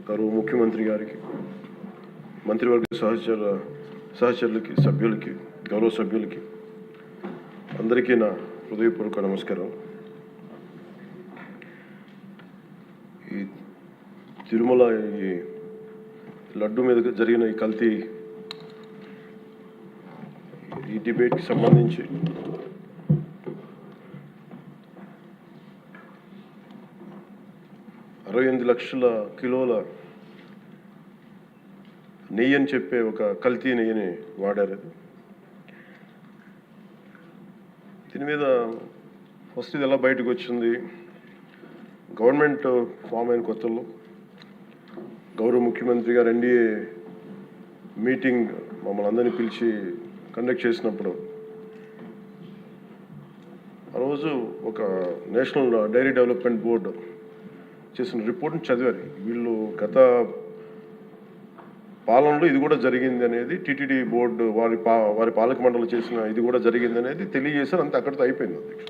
గౌరవ ముఖ్యమంత్రి గారికి, మంత్రివర్గ సహచరులకి, సభ్యులకి, గౌరవ సభ్యులకి అందరికీ నా హృదయపూర్వక నమస్కారం. ఈ తిరుమల ఈ లడ్డు మీద జరిగిన ఈ కల్తీ ఈ డిబేట్కి సంబంధించి $68 లక్షల కిలోల నెయ్యి అని చెప్పే ఒక కల్తీ నెయ్యిని వాడారు. దీని మీద ఫస్ట్ ఇది ఎలా బయటకు వచ్చింది? గవర్నమెంట్ ఫామ్ అయిన కొత్తలో గౌరవ ముఖ్యమంత్రి గారు ఎన్డీఏ మీటింగ్ మమ్మల్ని అందరినీ పిలిచి కండక్ట్ చేసినప్పుడు ఆ రోజు ఒక నేషనల్ డైరీ డెవలప్మెంట్ బోర్డు చేసిన రిపోర్ట్ని చదివారు. వీళ్ళు గత పాలనలో ఇది కూడా జరిగింది అనేది టీటీడీ బోర్డు వారి పాలక మండలి చేసిన ఇది కూడా జరిగింది అనేది తెలియజేశారు. అంతే, అక్కడితో అయిపోయింది అధ్యక్ష.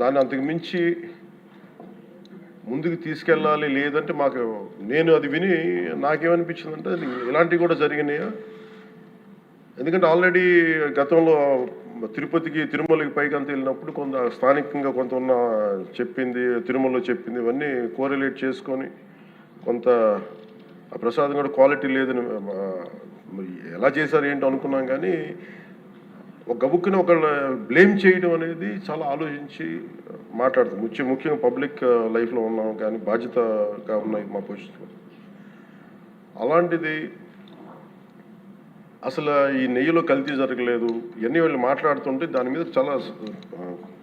దాన్ని అంతకు మించి ముందుకు తీసుకెళ్ళాలి. లేదంటే నేను అది విని నాకేమనిపించిందంటే ఇలాంటివి కూడా జరిగినాయా? ఎందుకంటే ఆల్రెడీ గతంలో తిరుపతికి తిరుమలకి పైకి అంతా వెళ్ళినప్పుడు కొంత స్థానికంగా కొంత ఉన్న చెప్పింది, తిరుమలలో చెప్పింది, ఇవన్నీ కోరిలేట్ చేసుకొని కొంత ఆ ప్రసాదం కూడా క్వాలిటీ లేదని ఎలా చేశారు ఏంటో అనుకున్నాం. కానీ ఒక గబుక్కుని ఒకళ్ళ బ్లేమ్ చేయడం అనేది చాలా ఆలోచించి మాట్లాడతాం. ముఖ్యంగా పబ్లిక్ లైఫ్లో ఉన్నాం కానీ బాధ్యతగా ఉన్నాయి మా పొజిషన్. అలాంటిది అసలు ఈ నెయ్యిలో కల్తీ జరగలేదు ఇవన్నీ వాళ్ళు మాట్లాడుతుంటే దాని మీద చాలా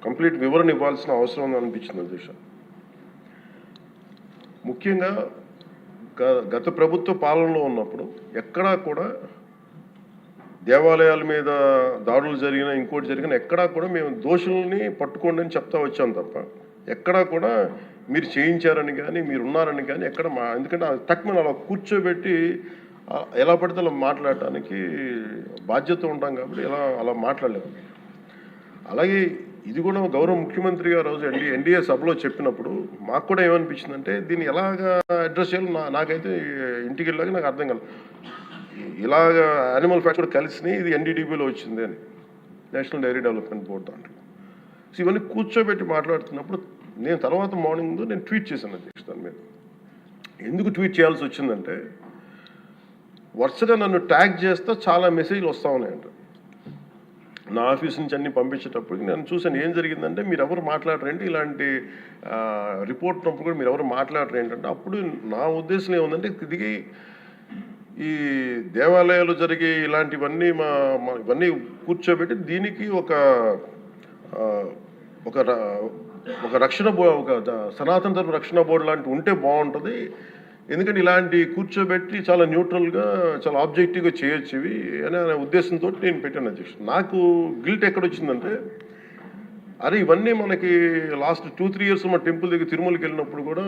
కంప్లీట్ వివరణ ఇవ్వాల్సిన అవసరం ఉంది అనిపించింది అధ్యక్ష. ముఖ్యంగా గత ప్రభుత్వ పాలనలో ఉన్నప్పుడు ఎక్కడా కూడా దేవాలయాల మీద దాడులు జరిగినా ఇంకోటి జరిగినా ఎక్కడా కూడా మేము దోషుల్ని పట్టుకోండి అని చెప్తా వచ్చాం తప్ప ఎక్కడా కూడా మీరు చేయించారని కానీ మీరు ఉన్నారని కానీ ఎక్కడ ఎందుకంటే తక్కువ అలా కూర్చోబెట్టి ఎలా పడితే అలా మాట్లాడటానికి బాధ్యత ఉంటాం కాబట్టి అలా మాట్లాడలేము. అలాగే ఇది కూడా గౌరవ ముఖ్యమంత్రి గారు రోజు ఎన్డీఏ సభలో చెప్పినప్పుడు మాకు కూడా ఏమనిపించిందంటే దీన్ని ఎలాగా అడ్రస్ చేయాలో నాకైతే ఇంటికి వెళ్ళాక నాకు అర్థం కాలేదు. ఇలాగ యానిమల్ ఫ్యాక్ట్ కూడా కలిసి ఇది ఎన్డీడీబీలో వచ్చింది అని నేషనల్ డైరీ డెవలప్మెంట్ బోర్డు దాంట్లో. సో ఇవన్నీ కూర్చోబెట్టి మాట్లాడుతున్నప్పుడు నేను తర్వాత మార్నింగ్ నేను ట్వీట్ చేశాను అధ్యక్ష. దాని మీద ఎందుకు ట్వీట్ చేయాల్సి వచ్చిందంటే వరుసగా నన్ను ట్యాగ్ చేస్తే చాలా మెసేజ్లు వస్తూ ఉన్నాయంట. నా ఆఫీస్ నుంచి అన్ని పంపించేటప్పటికి నేను చూసాను ఏం జరిగిందంటే మీరు ఎవరు మాట్లాడరేంటి, ఇలాంటి రిపోర్ట్ ఉన్నప్పుడు కూడా మీరు ఎవరు మాట్లాడరు ఏంటంటే అప్పుడు నా ఉద్దేశం ఏముందంటే దిగి ఈ దేవాలయాలు జరిగే ఇలాంటివన్నీ ఇవన్నీ కూర్చోబెట్టి దీనికి ఒక రక్షణ ఒక సనాతన ధర్మ రక్షణ బోర్డు లాంటి ఉంటే బాగుంటుంది. ఎందుకంటే ఇలాంటి కూర్చోబెట్టి చాలా న్యూట్రల్గా చాలా ఆబ్జెక్టివ్గా చేయొచ్చు ఇవి అనే ఉద్దేశంతో నేను పెట్టాను అధ్యక్ష. నాకు గిల్ట్ ఎక్కడొచ్చిందంటే అరే ఇవన్నీ మనకి లాస్ట్ 2-3 ఇయర్స్ మా టెంపుల్ దగ్గర తిరుమలకి వెళ్ళినప్పుడు కూడా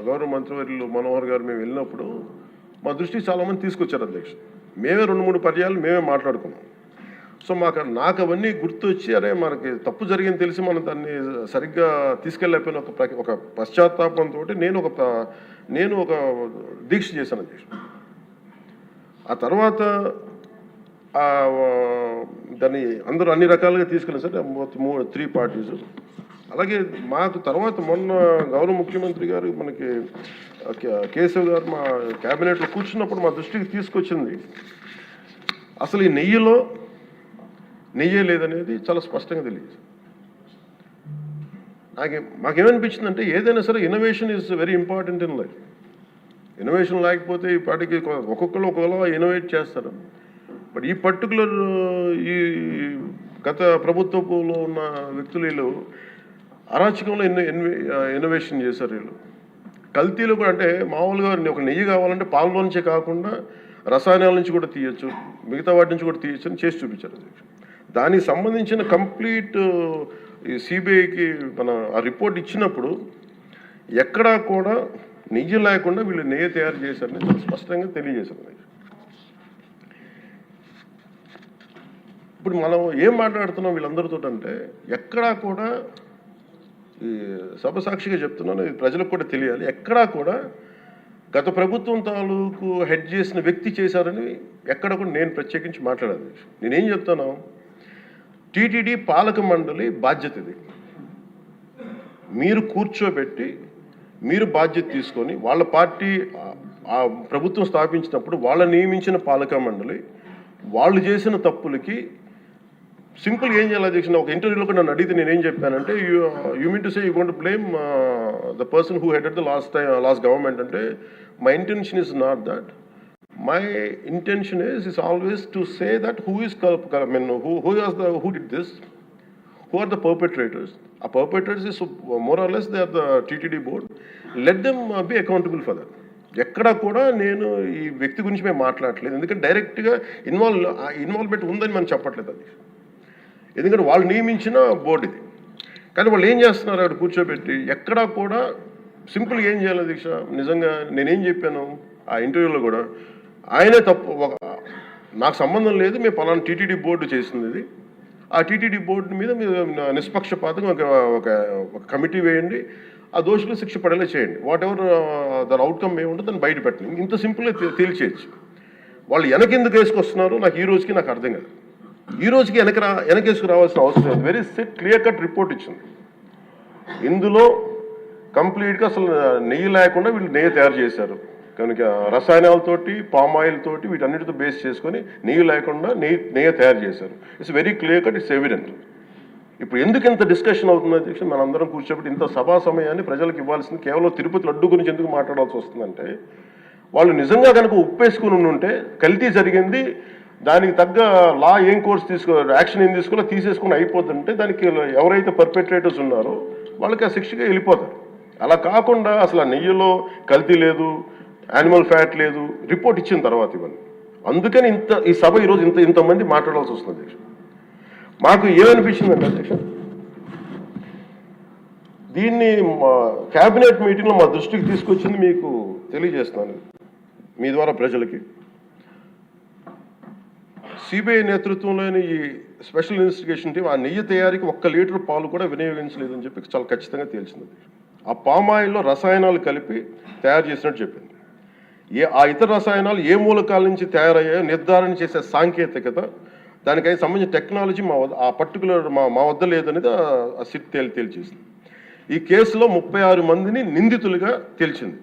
గౌరవ మంత్రివర్యులు మనోహర్ గారు మేము వెళ్ళినప్పుడు మా దృష్టికి చాలామంది తీసుకొచ్చారు అధ్యక్ష. మేమే 2-3 పర్యాలు మేమే మాట్లాడుకున్నాం. సో నాకు అవన్నీ గుర్తొచ్చి అరే మనకి తప్పు జరిగింది తెలిసి మనం దాన్ని సరిగ్గా తీసుకెళ్ళకపోయిన ఒక పశ్చాత్తాపంతో నేను ఒక దీక్ష చేశాను అధ్యక్ష. ఆ తర్వాత దాన్ని అందరూ అన్ని రకాలుగా తీసుకెళ్ళారు సార్, 3 పార్టీస్. అలాగే మాకు తర్వాత మొన్న గౌరవ ముఖ్యమంత్రి గారు మనకి కేశవ్ గారు మా క్యాబినెట్లో కూర్చున్నప్పుడు మా దృష్టికి తీసుకొచ్చింది అసలు ఈ నెయ్యిలో నెయ్యే లేదనేది చాలా స్పష్టంగా తెలియదు. మాకేమనిపించిందంటే ఏదైనా సరే innovation is very important in life. Innovation లేకపోతే ఈ పాటికి ఒక్కొక్కరు ఒకలా ఇన్నోవేట్ చేస్తారు. బట్ ఈ పర్టికులర్ ఈ గత ప్రభుత్వంలో ఉన్న వ్యక్తులు వీళ్ళు అరాచకంలో ఇన్నోవేషన్ చేశారు. వీళ్ళు కల్తీలు కూడా అంటే మామూలుగా ఒక నెయ్యి కావాలంటే పాలలో నుంచే కాకుండా రసాయనాల నుంచి కూడా తీయచ్చు, మిగతా వాటి నుంచి కూడా తీయచ్చు అని చేసి చూపించారు. దానికి సంబంధించిన కంప్లీట్ ఈ సిబిఐకి మన ఆ రిపోర్ట్ ఇచ్చినప్పుడు ఎక్కడా కూడా నెయ్యి లేకుండా వీళ్ళు నెయ్యి తయారు చేశారని చాలా స్పష్టంగా తెలియజేశారు. ఇప్పుడు మనం ఏం మాట్లాడుతున్నాం వీళ్ళందరితో అంటే ఎక్కడా కూడా ఈ సభ సాక్షిగా చెప్తున్నాను, ఇది ప్రజలకు కూడా తెలియాలి, ఎక్కడా కూడా గత ప్రభుత్వం తాలూకు హెడ్ చేసిన వ్యక్తి చేశారని ఎక్కడ కూడా నేను ప్రత్యేకించి మాట్లాడాలి. నేనేం చెప్తాను, టీటీడీ పాలక మండలి బాధ్యత ఇది. మీరు కూర్చోబెట్టి మీరు బాధ్యత తీసుకొని వాళ్ళ పార్టీ ఆ ప్రభుత్వం స్థాపించినప్పుడు వాళ్ళ నియమించిన పాలక మండలి వాళ్ళు చేసిన తప్పులకి సింపుల్ ఏం చేయాలి అధ్యక్ష, ఒక ఇంటర్వ్యూలో కూడా నన్ను అడిగితే నేనేం చెప్పానంటే, you mean to say you going to blame the person who headed the last government అంటే, my intention is not that. My intention is always to say that who did this, who are the perpetrators. A perpetrators is more or less they are the TTD board. Let them be accountable for that. ఎక్కడా కూడా నేను ఈ వ్యక్తి గురించి మేము మాట్లాడలేదు, ఎందుకంటే డైరెక్ట్గా ఇన్వాల్వ్మెంట్ ఉందని మనం చెప్పట్లేదు అది, ఎందుకంటే వాళ్ళు నియమించిన బోర్డు ఇది. కానీ వాళ్ళు ఏం చేస్తున్నారు అక్కడ కూర్చోబెట్టి, ఎక్కడా కూడా సింపుల్గా ఏం చేయాలి దీక్ష, నిజంగా నేనేం చెప్పాను ఆ ఇంటర్వ్యూలో కూడా, ఆయనే తప్పు, నాకు సంబంధం లేదు, మేము పలానా టీటీడీ బోర్డు చేసింది ఇది, ఆ టీటీడీ బోర్డు మీద మీరు నిష్పక్షపాతంగా ఒక కమిటీ వేయండి, ఆ దోషులు శిక్ష పడేలా చేయండి, వాట్ ఎవర్ దాని అవుట్కమ్ ఏముంటుందో దాన్ని బయట పెట్టండి, ఇంత సింపుల్గా తేల్చేయచ్చు. వాళ్ళు వెనకెందుకు వేసుకొస్తున్నారు నాకు ఈ రోజుకి నాకు అర్థం కాదు. ఈ రోజుకి వెనకేసుకు రావాల్సిన అవసరం లేదు. వెరీ క్లియర్ కట్ రిపోర్ట్ ఇచ్చింది. ఇందులో కంప్లీట్గా అసలు నెయ్యి లేకుండా వీళ్ళు నెయ్యి తయారు చేశారు కనుక, రసాయనాలతోటి పామాయిల్ తోటి వీటన్నిటితో బేస్ చేసుకొని నెయ్యి లేకుండా నెయ్యి తయారు చేశారు. It's very clear cut, it's evident. ఇప్పుడు ఎందుకు ఇంత డిస్కషన్ అవుతుంది అధ్యక్ష, మనందరం కూర్చోబెట్టి ఇంత సభా సమయాన్ని ప్రజలకు ఇవ్వాల్సింది కేవలం తిరుపతి లడ్డు గురించి ఎందుకు మాట్లాడాల్సి వస్తుందంటే, వాళ్ళు నిజంగా కనుక ఉప్పేసుకుని ఉంటే కల్తీ జరిగింది, దానికి తగ్గ లా ఏం కోర్స్ యాక్షన్ ఏం తీసుకోవాలో తీసేసుకుని అయిపోతుంటే, దానికి ఎవరైతే పర్పెట్రేటర్స్ ఉన్నారో వాళ్ళకి ఆ శిక్షగా వెళ్ళిపోతారు. అలా కాకుండా అసలు ఆ నెయ్యిలో కల్తీ లేదు, యానిమల్ ఫ్యాట్ లేదు, రిపోర్ట్ ఇచ్చిన తర్వాత ఇవన్నీ. అందుకని ఈ సభ ఈరోజు ఇంతమంది మాట్లాడాల్సి వస్తుంది అధ్యక్ష. మాకు ఏమనిపించిందంటే అధ్యక్ష, దీన్ని క్యాబినెట్ మీటింగ్లో మా దృష్టికి తీసుకొచ్చింది మీకు తెలియజేస్తున్నాను మీ ద్వారా ప్రజలకి. సిబిఐ నేతృత్వంలోని ఈ స్పెషల్ ఇన్వెస్టిగేషన్ టీం ఆ నెయ్యి తయారీకి 1 లీటర్ పాలు కూడా వినియోగించలేదని చెప్పి చాలా ఖచ్చితంగా తేల్చింది. ఆ పామాయిల్లో రసాయనాలు కలిపి తయారు చేసినట్టు చెప్పింది. ఆ ఇతర రసాయనాలు ఏ మూలకాల నుంచి తయారయ్యాయో నిర్ధారణ చేసే సాంకేతికత, దానికై సంబంధించిన టెక్నాలజీ ఆ పర్టికులర్ మా వద్ద లేదనేది ఆ సిట్ తేల్చేసింది. ఈ కేసులో 36 మందిని నిందితులుగా తేల్చింది.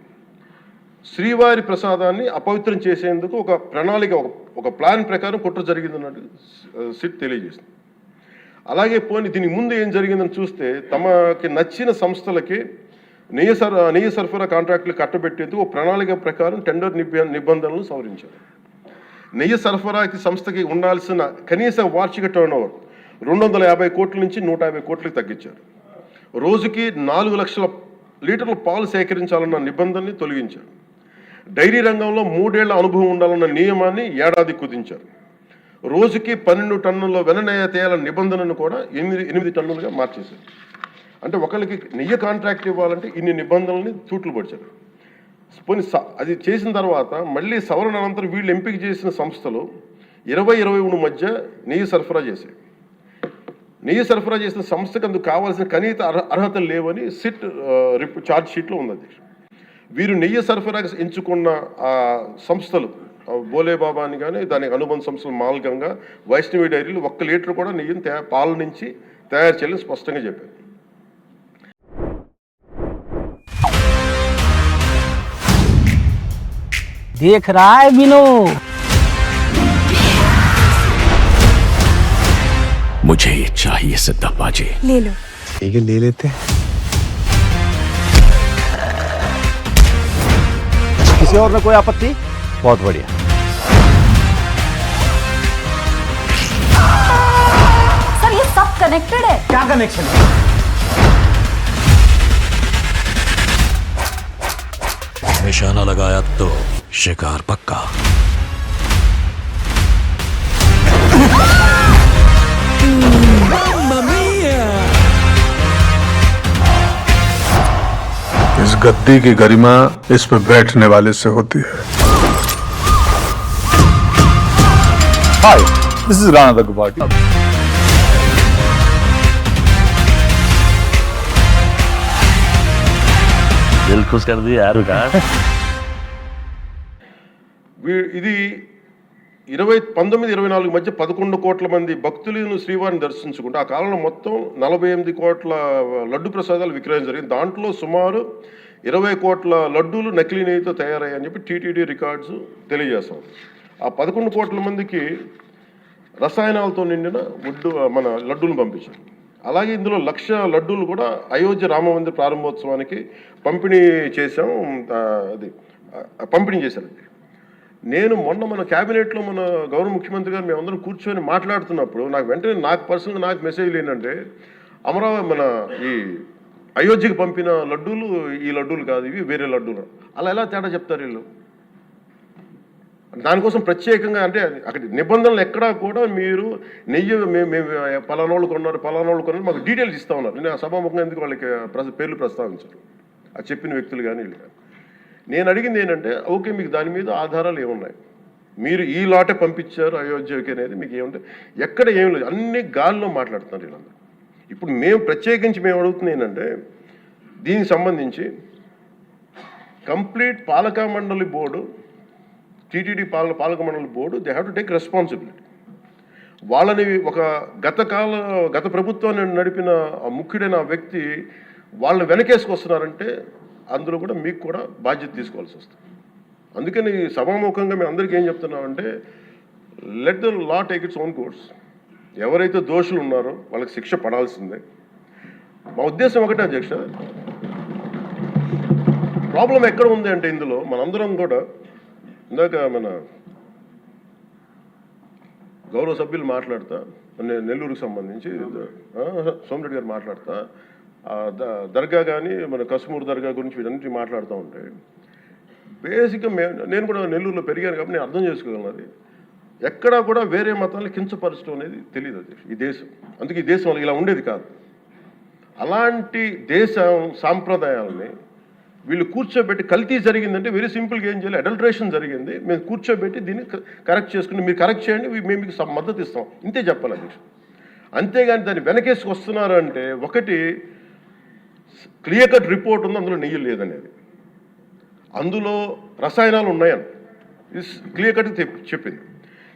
శ్రీవారి ప్రసాదాన్ని అపవిత్రం చేసేందుకు ఒక ప్రణాళిక, ఒక ప్లాన్ ప్రకారం కుట్ర జరిగిందన్నట్టు సిట్ తెలియజేసింది. అలాగే దీని ముందు ఏం జరిగిందని చూస్తే, తమకి నచ్చిన సంస్థలకి నెయ్యి సరఫరా కాంట్రాక్టులు కట్టబెట్టేందుకు ఒక ప్రణాళిక ప్రకారం టెండర్ నిబంధనలు సవరించారు. నెయ్యి సరఫరాకి సంస్థకి ఉండాల్సిన కనీస వార్షిక టర్నోవర్ 250 కోట్ల నుంచి 150 కోట్లకు తగ్గించారు. రోజుకి 4 లక్షల లీటర్ల పాలు సేకరించాలన్న నిబంధనని తొలగించారు. డైరీ రంగంలో 3 ఏళ్ల అనుభవం ఉండాలన్న నియమాన్ని ఏడాది కుదించారు. రోజుకి 12 టన్నుల వెన్నెయ్య తేయాలన్న నిబంధనను కూడా 8 టన్నులుగా మార్చేశారు. అంటే ఒకళ్ళకి నెయ్యి కాంట్రాక్ట్ ఇవ్వాలంటే ఇన్ని నిబంధనల్ని తూట్లు పడిచారు. అది చేసిన తర్వాత మళ్ళీ సవరణ అనంతరం వీళ్ళు ఎంపిక చేసిన సంస్థలు 20-23 మధ్య నెయ్యి సరఫరా చేశాయి. నెయ్యి సరఫరా చేసిన సంస్థకు అందుకు కావాల్సిన కనీస అర్హతలు లేవని సిట్ ఛార్జ్ షీట్లో ఉంది. వీరు నెయ్యి సరఫరా ఎంచుకున్న సంస్థలు బోలేబాబా అని కానీ దానికి అనుబంధ సంస్థలు మాల్గంగా, వైష్ణవి డైరీలు 1 లీటర్ కూడా నెయ్యిని పాల నుంచి తయారు చేయాలని స్పష్టంగా చెప్పారు. देख रहा है बिनो, मुझे ये चाहिए सिद्धा बाजी। ले लो। ठीक है, ले लेते हैं। किसी और में कोई आपत्ति? बहुत बढ़िया। सर ये सब कनेक्टेड है। क्या कनेक्शन है? निशाना लगाया तो शिकार पक्का। इस गद्दी की गरिमा इस पर बैठने वाले से होती है। हाय, दिस इज राणा दग्गुबाटी। दिल खुश कर दिया यार विकास। ఇది 19-24 మధ్య 11 కోట్ల మంది భక్తులను శ్రీవారిని దర్శించుకుంటే ఆ కాలంలో మొత్తం 48 కోట్ల లడ్డు ప్రసాదాలు విక్రయం జరిగింది. దాంట్లో సుమారు 20 కోట్ల లడ్డూలు నకిలీ నెయ్యితో తయారయ్యాయని చెప్పి టీటీడీ రికార్డ్స్ తెలియజేస్తాం. ఆ 11 కోట్ల మందికి రసాయనాలతో నిండిన మన లడ్డూలు పంపించారు. అలాగే ఇందులో 1,00,000 లడ్డూలు కూడా అయోధ్య రామ మందిర ప్రారంభోత్సవానికి పంపిణీ చేశారు. నేను మొన్న మన క్యాబినెట్లో మన గౌరవ ముఖ్యమంత్రి గారు మేమందరం కూర్చొని మాట్లాడుతున్నప్పుడు నాకు పర్సనల్గా మెసేజ్లు ఏంటంటే మన ఈ అయోధ్యకి పంపిన లడ్డూలు ఈ లడ్డూలు కాదు, ఇవి వేరే లడ్డూలు. అలా ఎలా తేడా చెప్తారు వీళ్ళు? దానికోసం ప్రత్యేకంగా అంటే అక్కడ నిబంధనలు ఎక్కడా కూడా మీరు నెయ్యి మేము పలానోళ్ళు కొన్నారు మాకు డీటెయిల్స్ ఇస్తూ ఉన్నారు. నేను సభాముఖంగా ఎందుకు వాళ్ళకి పేర్లు ప్రస్తావించారు అది చెప్పిన వ్యక్తులు కానీ వీళ్ళు కానీ. నేను అడిగింది ఏంటంటే ఓకే, మీకు దాని మీద ఆధారాలు ఏమున్నాయి, మీరు ఈ లాటే పంపించారు అయోధ్యకి అనేది మీకు ఏముంటే ఎక్కడ ఏం లేదు, అన్ని గాల్లో మాట్లాడుతున్నారు వీళ్ళందరూ. ఇప్పుడు మేము ప్రత్యేకించి అడుగుతుంది ఏంటంటే దీనికి సంబంధించి కంప్లీట్ పాలక మండలి బోర్డు, టీటీడీ పాలక మండలి board, they have to take responsibility. వాళ్ళని ఒక గత ప్రభుత్వాన్ని నడిపిన ముఖ్యుడైన వ్యక్తి వాళ్ళని వెనకేసుకొస్తున్నారంటే అందులో కూడా మీకు కూడా బాధ్యత తీసుకోవాల్సి వస్తుంది. అందుకని సభాముఖంగా మేము అందరికీ ఏం చెప్తున్నామంటే let the law take its own course. ఎవరైతే దోషులు ఉన్నారో వాళ్ళకి శిక్ష పడాల్సిందే. మా ఉద్దేశం ఒకటే అధ్యక్ష, ప్రాబ్లం ఎక్కడ ఉంది అంటే ఇందులో మనందరం కూడా ఇందాక మన గౌరవ సభ్యులు మాట్లాడతా, నెల్లూరుకు సంబంధించి సోమిరెడ్డి గారు మాట్లాడతా దర్గా కానీ మన కసుమూరు దర్గా గురించి వీటన్నిటి మాట్లాడుతూ ఉంటే బేసిక్గా నేను కూడా నెల్లూరులో పెరిగాను కాబట్టి నేను అర్థం చేసుకోగలను. అది ఎక్కడా కూడా వేరే మతాలను కించపరచడం అనేది తెలియదు అది ఈ దేశం. అందుకే ఈ దేశం ఇలా ఉండేది కాదు. అలాంటి దేశం సాంప్రదాయాలని వీళ్ళు కూర్చోబెట్టి కల్తీ జరిగిందంటే వెరీ సింపుల్గా ఏం చేయాలి, అడల్ట్రేషన్ జరిగింది, మేము కూర్చోబెట్టి దీన్ని కరెక్ట్ చేసుకుని మీరు కరెక్ట్ చేయండి, మేము మీకు మద్దతు ఇస్తాం, ఇంతే చెప్పాలి అధ్యక్ష. అంతేగాని దాన్ని వెనకేసుకు వస్తున్నారు అంటే ఒకటి క్లియర్ కట్ రిపోర్ట్ ఉంది, అందులో నెయ్యి లేదనేది, అందులో రసాయనాలు ఉన్నాయని క్లియర్ కట్ చెప్పింది.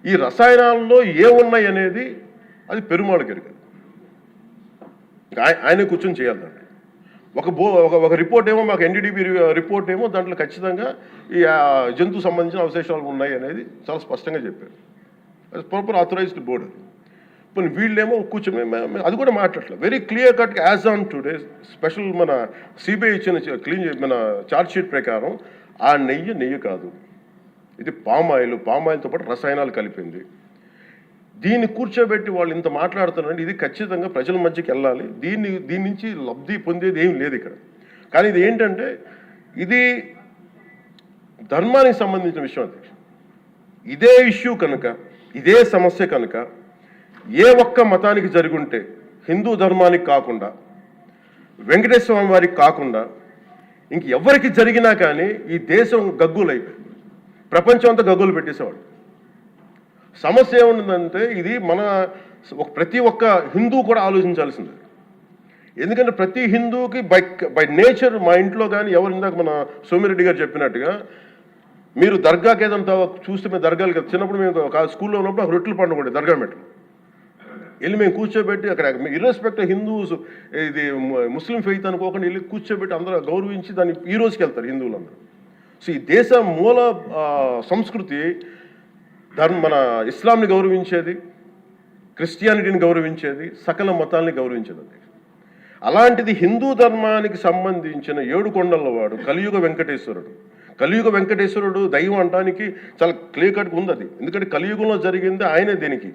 ఈ రసాయనాల్లో ఏమున్నాయి అనేది అది పెరుమాళకి ఎరుగదు, ఆయనే కూర్చొని చేయాలి. దాన్ని ఒక రిపోర్ట్ ఏమో మాకు ఎన్డీడీబీ రిపోర్ట్ ఏమో దాంట్లో ఖచ్చితంగా ఈ జంతువు సంబంధించిన అవశేషాలు ఉన్నాయి అనేది చాలా స్పష్టంగా చెప్పారు. అది ప్రాపర్ ఆథరైజ్డ్ బోర్డు. ఇప్పుడు వీళ్ళేమో కూర్చొని అది కూడా మాట్లాడలేదు. Very clear cut as on today special మన సిబిఐ ఇచ్చిన మన ఛార్జ్ షీట్ ప్రకారం ఆ నెయ్యి కాదు, ఇది పామాయిల్తో పాటు రసాయనాలు కలిపింది. దీన్ని కూర్చోబెట్టి వాళ్ళు ఇంత మాట్లాడుతున్నారంటే ఇది ఖచ్చితంగా ప్రజల మధ్యకి వెళ్ళాలి. దీని నుంచి లబ్ధి పొందేది ఏం లేదు ఇక్కడ. కానీ ఇది ఏంటంటే ఇది ధర్మానికి సంబంధించిన విషయం అధ్యక్ష. ఇదే ఇష్యూ కనుక, ఇదే సమస్య కనుక ఏ ఒక్క మతానికి జరుగుంటే, హిందూ ధర్మానికి కాకుండా, వెంకటేశ్వర స్వామి వారికి కాకుండా ఇంకెవరికి జరిగినా కానీ ఈ దేశం గగ్గులైపోయింది, ప్రపంచం అంతా గగ్గులు పెట్టేసేవాడు. సమస్య ఏముందంటే ఇది ప్రతి ఒక్క హిందూ కూడా ఆలోచించాల్సిందే. ఎందుకంటే ప్రతి హిందూకి బై నేచర్, మా ఇంట్లో కానీ ఎవరు ఇందాక మన సోమిరెడ్డి గారు చెప్పినట్టుగా మీరు దర్గాకి ఏదంతా చూస్తే మేము దర్గాలకి చిన్నప్పుడు మేము స్కూల్లో ఉన్నప్పుడు ఒక రొట్టెలు పండుగ ఉండేది దర్గా మెట్లు వెళ్ళి మేము కూర్చోబెట్టి అక్కడ ఇర్రెస్పెక్ట్ హిందూస్ ఇది ముస్లిం ఫెయిత్ అనుకోకుండా వెళ్ళి కూర్చోబెట్టి అందరూ గౌరవించి దాన్ని ఈ రోజుకి వెళ్తారు హిందువులందరూ. సో ఈ దేశ మూల సంస్కృతి మన ఇస్లాంని గౌరవించేది, క్రిస్టియానిటీని గౌరవించేది, సకల మతాలని గౌరవించేది. అలాంటిది హిందూ ధర్మానికి సంబంధించిన 7 కొండల వాడు కలియుగ వెంకటేశ్వరుడు దైవం అనడానికి చాలా క్లియర్ కట్గా ఉంది అది. ఎందుకంటే కలియుగంలో జరిగింది ఆయనే, దీనికి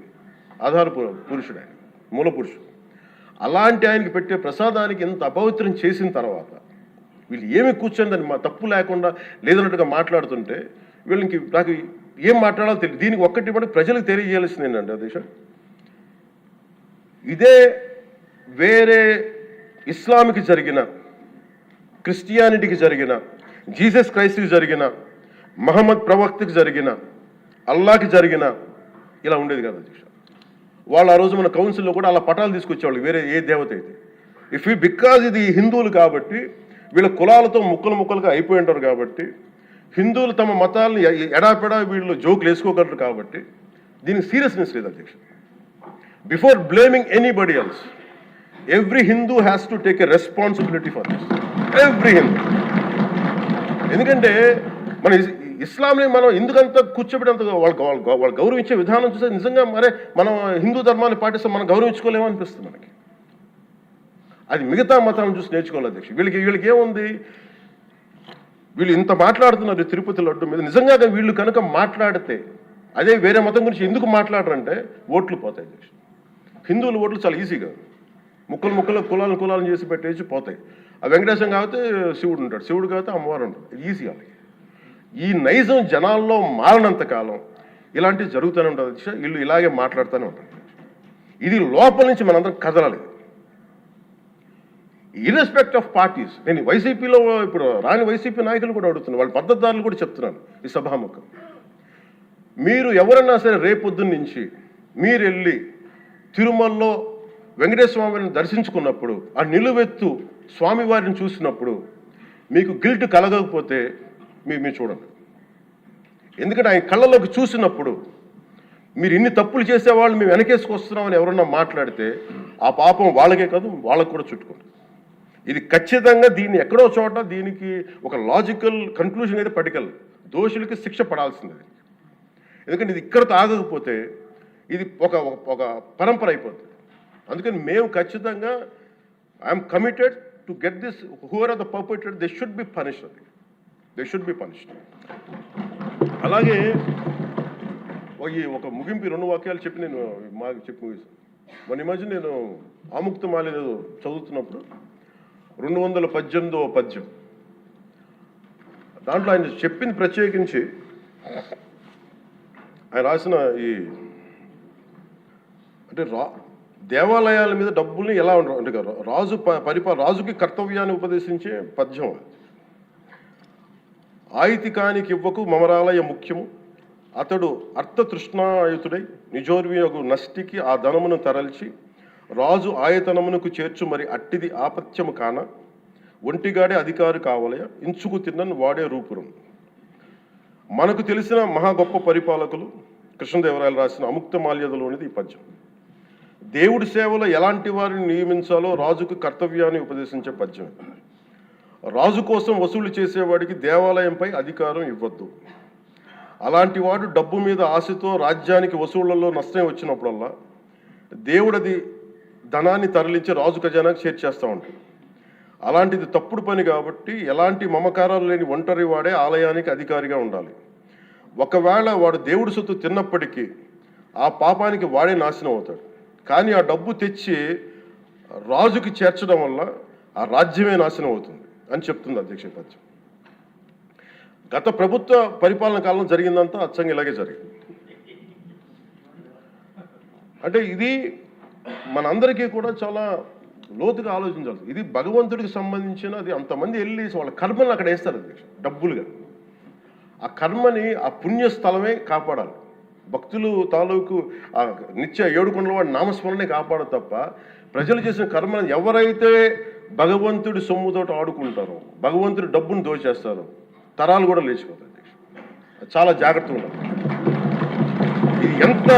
ఆధార పురుషుడు, ఆయన మూల పురుషుడు. అలాంటి ఆయనకి పెట్టే ప్రసాదానికి ఇంత అపవిత్రం చేసిన తర్వాత వీళ్ళు ఏమి కూర్చొని దాన్ని మా తప్పు లేకుండా లేదన్నట్టుగా మాట్లాడుతుంటే వీళ్ళకి నాకు ఏం మాట్లాడాలో తెలియదు. దీనికి ఒక్కటి బట్టి ప్రజలకు తెలియజేయాల్సింది ఏంటంటే అధ్యక్ష, ఇదే వేరే ఇస్లాంకి జరిగిన, క్రిస్టియానిటీకి జరిగిన, జీసస్ క్రైస్ట్కి జరిగిన, మహమ్మద్ ప్రవక్తకి జరిగిన, అల్లాకి జరిగిన ఇలా ఉండేది కదా అధ్యక్ష. వాళ్ళు ఆ రోజు మన కౌన్సిల్లో కూడా అలా పటాలు తీసుకొచ్చేవాళ్ళు వేరే ఏ దేవత అయితే. బికాజ్ ఇది హిందువులు కాబట్టి వీళ్ళ కులాలతో ముక్కలుగా అయిపోయి ఉంటారు కాబట్టి హిందువులు తమ మతాలను ఎడాపెడా వీళ్ళు జోకులు వేసుకోగలరు కాబట్టి దీనికి సీరియస్నెస్ లేదు అధ్యక్ష. Before blaming anybody else, every Hindu has to take a responsibility for this, every Hindu. ఎందుకంటే మన ఇస్లాంని మనం ఎందుకంత కూర్చోబెట్టంత వాళ్ళు గౌరవించే విధానం చూస్తే నిజంగా మరే మనం హిందూ ధర్మాన్ని పాటిస్తే మనం గౌరవించుకోలేమో అనిపిస్తుంది మనకి. అది మిగతా మతాలను చూసి నేర్చుకోవాలి అధ్యక్ష. వీళ్ళకి ఏముంది, వీళ్ళు ఇంత మాట్లాడుతున్నారు తిరుపతి లడ్డు మీద. నిజంగా వీళ్ళు కనుక మాట్లాడితే అదే వేరే మతం గురించి ఎందుకు మాట్లాడరంటే ఓట్లు పోతాయి అధ్యక్ష. హిందువుల ఓట్లు చాలా ఈజీగా ముక్కలు కులాలను చేసి పెట్టేసి పోతాయి. ఆ వెంకటేశ్వరం కాబట్టి శివుడు ఉంటాడు, శివుడు కాబట్టి అమ్మవారు ఉంటాడు. ఇది ఈజీ వాళ్ళకి. ఈ నైజం జనాల్లో మారినంత కాలం ఇలాంటివి జరుగుతూనే ఉంటుంది అధ్యక్ష. వీళ్ళు ఇలాగే మాట్లాడుతూనే ఉంటారు. ఇది లోపల నుంచి మనందరం కదలాలి, ఇర్రెస్పెక్ట్ ఆఫ్ పార్టీస్. నేను వైసీపీలో ఇప్పుడు రాని వైసీపీ నాయకులు కూడా అడుగుతున్నాను, వాళ్ళ పద్ధతిదారులు కూడా చెప్తున్నాను ఈ సభాముఖం. మీరు ఎవరన్నా సరే రేపొద్దున్న నుంచి మీరు వెళ్ళి తిరుమలలో వెంకటేశ్వర స్వామిని దర్శించుకున్నప్పుడు, ఆ నిలువెత్తు స్వామివారిని చూసినప్పుడు మీకు గిల్ట్ కలగకపోతే మీరు చూడండి. ఎందుకంటే ఆయన కళ్ళలోకి చూసినప్పుడు మీరు ఇన్ని తప్పులు చేసేవాళ్ళు మేము వెనకేసుకొస్తున్నామని ఎవరన్నా మాట్లాడితే ఆ పాపం వాళ్ళకే కాదు వాళ్ళకు కూడా చుట్టుకుంటుంది. ఇది ఖచ్చితంగా దీన్ని ఎక్కడో చోట దీనికి ఒక లాజికల్ కన్క్లూజన్ అయితే పట్టుకెళ్ళ, దోషులకి శిక్ష పడాల్సింది. ఎందుకంటే ఇది ఇక్కడతో ఆగకపోతే ఇది ఒక పరంపర అయిపోతుంది. అందుకని మేము ఖచ్చితంగా I'm committed to get this, who are are the perpetrator, they should be punished, they should be punished. అలాగే ఒక ముగింపు 2 వాక్యాలు చెప్పి నేను ముగిస్తాను. మొన్న మధ్య నేను ఆముక్తమాలి చదువుతున్నప్పుడు 218వ పద్యం, దాంట్లో ఆయన చెప్పింది ప్రత్యేకించి ఆయన రాసిన అంటే దేవాలయాల మీద డబ్బుల్ని ఎలా ఉండరు అంటే రాజుకి కర్తవ్యాన్ని ఉపదేశించే పద్యం. ఆయితికానికి ఇవ్వకు మమరాలయ ముఖ్యము, అతడు అర్థతృష్ణాయుతుడై నిజోర్వియగు నష్టికి ఆ ధనమును తరల్చి రాజు ఆయతనమునకు చేర్చు మరి అట్టిది ఆపత్యము కాన, ఒంటిగాడే అధికారి కావలయ ఇంచుకు తిన్నను వాడే రూపురం. మనకు తెలిసిన మహా గొప్ప పరిపాలకులు కృష్ణదేవరాయలు రాసిన అముక్తమాల్యదలోనిది ఈ పద్యం. దేవుడి సేవలో ఎలాంటి వారిని నియమించాలో రాజుకు కర్తవ్యాన్ని ఉపదేశించే పద్యం. రాజు కోసం వసూలు చేసేవాడికి దేవాలయంపై అధికారం ఇవ్వద్దు. అలాంటి వాడు డబ్బు మీద ఆశతో రాజ్యానికి వసూళ్లలో నష్టం వచ్చినప్పుడల్లా దేవుడది ధనాన్ని తరలించి రాజు ఖజానాకు చేర్చేస్తూ ఉంటాడు. అలాంటిది తప్పుడు పని కాబట్టి ఎలాంటి మమకారాలు లేని ఒంటరి వాడే ఆలయానికి అధికారిగా ఉండాలి. ఒకవేళ వాడు దేవుడి సొత్తు తిన్నప్పటికీ ఆ పాపానికి వాడే నాశనం అవుతాడు. కానీ ఆ డబ్బు తెచ్చి రాజుకి చేర్చడం వల్ల ఆ రాజ్యమే నాశనం అవుతుంది అని చెప్తుంది అధ్యక్ష పద్యం. గత ప్రభుత్వ పరిపాలన కాలంలో జరిగిందంతా అచ్చంగా ఇలాగే జరిగింది. అంటే ఇది మనందరికీ కూడా చాలా లోతుగా ఆలోచించాలి. ఇది భగవంతుడికి సంబంధించిన, అది అంతమంది వెళ్ళి వాళ్ళ కర్మని అక్కడ వేస్తారు అధ్యక్ష డబ్బులుగా. ఆ కర్మని ఆ పుణ్యస్థలమే కాపాడాలి. భక్తులు తాలూకు ఆ నిత్య 7 కొండల వాడి నామస్మరణే కాపాడు తప్ప ప్రజలు చేసిన కర్మను ఎవరైతే భగవంతుడి సొమ్ముతోటి ఆడుకుంటారో, భగవంతుడి డబ్బును దోచేస్తారో తరాలు కూడా లేచిపోతాయి అధ్యక్ష. చాలా జాగ్రత్తగా ఉండాలి. ఇది ఎంత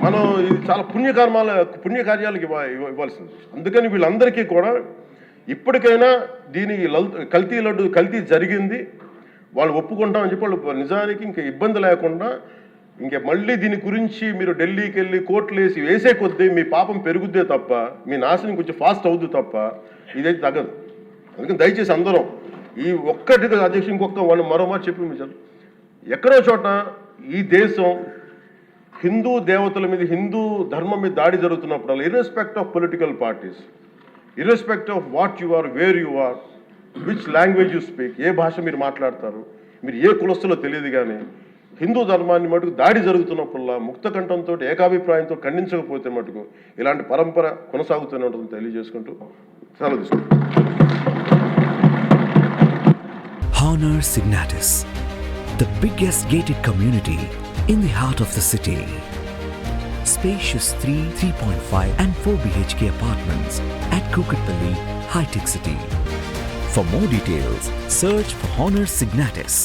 మనం ఇది చాలా పుణ్యకార్యాలకు ఇవ్వాల్సింది. అందుకని వీళ్ళందరికీ కూడా ఇప్పటికైనా దీని కల్తీ జరిగింది, వాళ్ళు ఒప్పుకుంటామని చెప్పి వాళ్ళు నిజానికి ఇంకా ఇబ్బంది లేకుండా ఇంక మళ్ళీ దీని గురించి మీరు ఢిల్లీకి వెళ్ళి కోర్టులు వేసే కొద్దీ మీ పాపం పెరుగుద్దే తప్ప మీ నాశనం కొంచెం ఫాస్ట్ అవుద్ది తప్ప ఇదైతే తగ్గదు. అందుకని దయచేసి అందరం ఈ ఒక్కటి అధ్యక్ష ఇంకొక మరో మాట చెప్పి మీరు ఎక్కడో చోట ఈ దేశం హిందూ దేవతల మీద, హిందూ ధర్మం మీద దాడి జరుగుతున్నప్పుడు irrespective of political parties, irrespective of what you are, where you are, which language you speak, ఏ భాష మీరు మాట్లాడతారు, మీరు ఏ కులస్తులో తెలియదు, కానీ హిందూ ధర్మాన్ని మటుకు దాడి జరుగుతున్నప్పుడల్లా ముక్త కంఠంతో ఏకాభిప్రాయంతో ఖండించకపోతే మటుకు ఇలాంటి పరంపర కొనసాగుతూనే ఉంటుందని తెలియజేసుకుంటూ సెలవు తీసుకుంటాం. Honor Signatus, the biggest gated community in the heart of the city. Spacious 3, 3.5 and 4 BHK apartments at Kukatpalli, High Tech City. For more details, search for Honor Signatus.